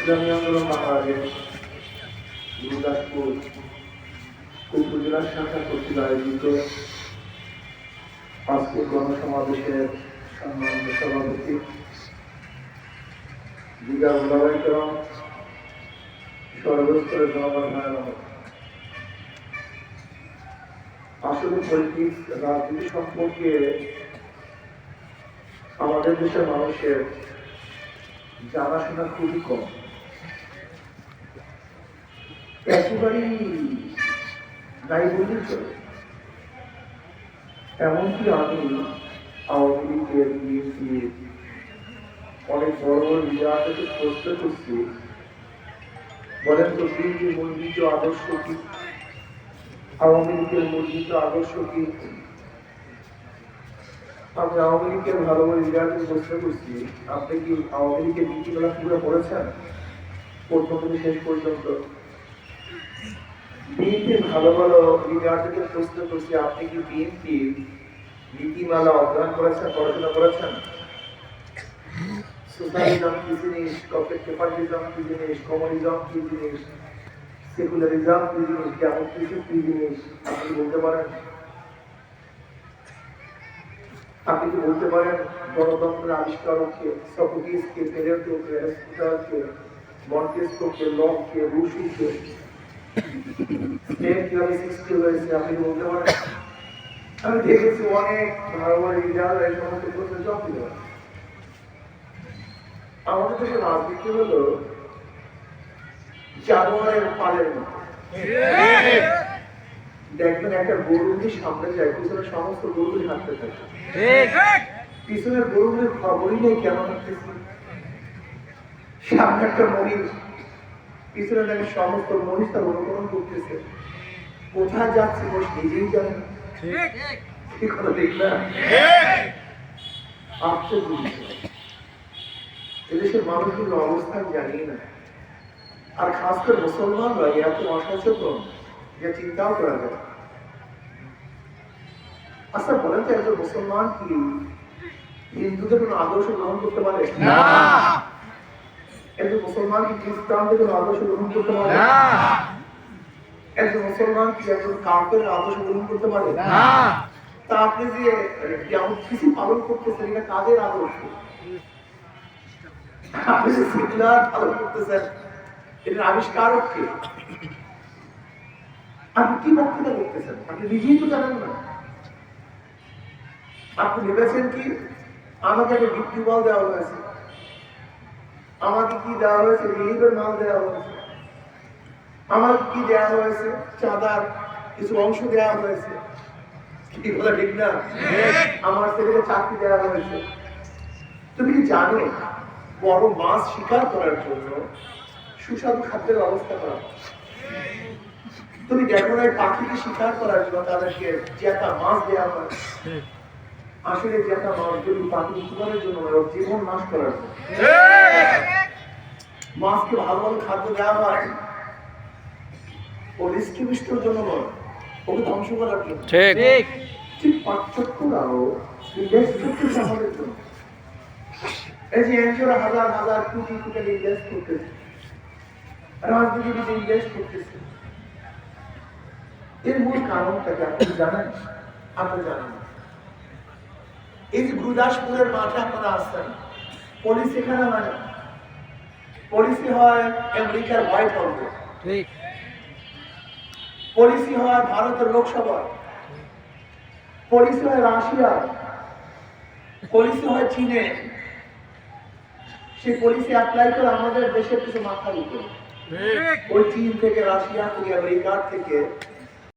ইসলামী আন্দোলন বাংলাদেশ গুরুদাসপুর উপজেলা শাখা কর্তৃক আয়োজিত আজকে গণসমাবেশের সম্মানিত সভাপতি সর্বস্তরের জনগণ আসলে পলিটিক্স রাজনীতি সম্পর্কে আমাদের দেশের মানুষের জানাশোনা খুবই কম, একেবারেই নাই বললেই চলে। এমনকি আমি আওয়ামী লীগের বিএনপির অনেক বড় বড় লিডারদেরকে প্রশ্ন করছি, বলেন তো বিএনপির মূলনীত আদর্শ কি, আওয়ামী লীগের মূলনীত আদর্শ কি? আমি আওয়ামী লীগের ভালো বড় লিডারকে প্রশ্ন করছি, আপনি কি আওয়ামী লীগের নীতিমালা পুরো পড়েছেন প্রথম থেকে শেষ পর্যন্ত? বিএনপির ভালো ভালো লিডারদেরকে প্রশ্ন করছি, আপনি কি বিএনপির নীতিমালা অধ্যয়ন করেছেন, পড়াশোনা করেছেন? সোশ্যালিজম কি জিনিস, কর্পোরেটিজম কি জিনিস, কমিউনিজম কি জিনিস, সেকুলারিজম কি জিনিস, ডেমোক্রেসি কি জিনিস আপনি বলতে পারেন? আপনি কি বলতে পারেন গণতন্ত্রের আবিষ্কারককে, সক্রেটিসকে, প্লেটোকে, অ্যারিস্টটলকে, মন্টেস্কিউকে, লককে, রুশোকে, স্টেট কিভাবে সৃষ্টি হয়েছে আপনি কি বলতে পারেন? আমি দেখেছি অনেক ভালো ভালো লিডার এই সমস্ত প্রশ্নের জবাব দিতে পারে। আমাদের দেশের রাজনীতি হলো জানোয়ারের পালের মতো। দেখবেন একটা গরুগুলি সামনে যায়, পিছনে সমস্ত গরুগুলি হাঁটতে থাকে, পিছনের গরুগুলির খবরই নেই কেন হাঁটতেছে। সামনে একটা মহিষ, পিছনে দেখে সমস্ত মহিষ তার অনুকরণ করতেছে, কোথায় যাচ্ছে মহিষ নিজেই জানে না। এদেশের মানুষগুলোর অবস্থান জানি না, আর খাস করে মুসলমানরা এত অসচেতন যে চিন্তাও করা যায়। আচ্ছা বলেন তো, একজন মুসলমান কি হিন্দুদের কোন আদর্শ গ্রহণ করতে পারে? একজন মুসলমান কি খ্রিস্টানদের কোন আদর্শ গ্রহণ করতে পারে? একজন মুসলমান কি একজন কাফেরের আদর্শ গ্রহণ করতে পারে? তা আপনি যে কিছু পালন করতেছেন, এটা কাদের আদর্শ? আপনি যে সেকুলার পালন করতেছেন, এটার আবিষ্কারক কে? আপনি কি বক্তৃতা করতেছেন? আপনি নিজেই তো জানেন না। আপনি ভেবেছেন কি আমাকে একটা বিক্রি বল দেওয়া হয়েছে, আমাকে কি দেওয়া হয়েছে? রিলিফের মাল দেওয়া হয়েছে, আমাকে কি দেওয়া হয়েছে? চাঁদার কিছু অংশ দেওয়া হয়েছে, কি বলে ঠিক না? আমার ছেলেকে চাকরি দেওয়া হয়েছে। তুমি কি জানো বড় মাছ শিকার করার জন্য সুস্বাদু খাদ্যের ব্যবস্থা করা? তুমি দেখো না পাখিকে শিকার করার জন্য তাদেরকে জেতা মাছ দেওয়া হয়। আসলে জেতা মাছ যদি পাখি শিকারের জন্য জীবন নাশ করার জন্য। মাছকে ভালো ভালো খাদ্য দেওয়া হয় ও ডিস্ট্রিবিউশনের জন্য নয়, ওকে ধ্বংস করার জন্য। ঠিক পার্থক্যটাও ইনভেস্ট করতেছে আমাদের জন্য। এই যে এনজিওরা হাজার হাজার কোটি কোটি ইনভেস্ট করতেছে, রাজনীতিবিদ ইনভেস্ট করতেছে, এর মূল কারণটা কি আপনি জানেন? আপনি জানেন না। এই যে গুরুদাসপুরের মাঠে আপনারা আসছেন, পুলিশ এখানে হয় না, পলিসি হয় আমেরিকার হোয়াইট হাউসে, পলিসি হয় ভারতের লোকসভায়, পলিসি হয় রাশিয়া, পলিসি হয় চীনে। সেই পলিসি অ্যাপ্লাই করে আমাদের দেশের কিছু মাথার উপরে ওই চীন থেকে, রাশিয়া থেকে, আমেরিকা থেকে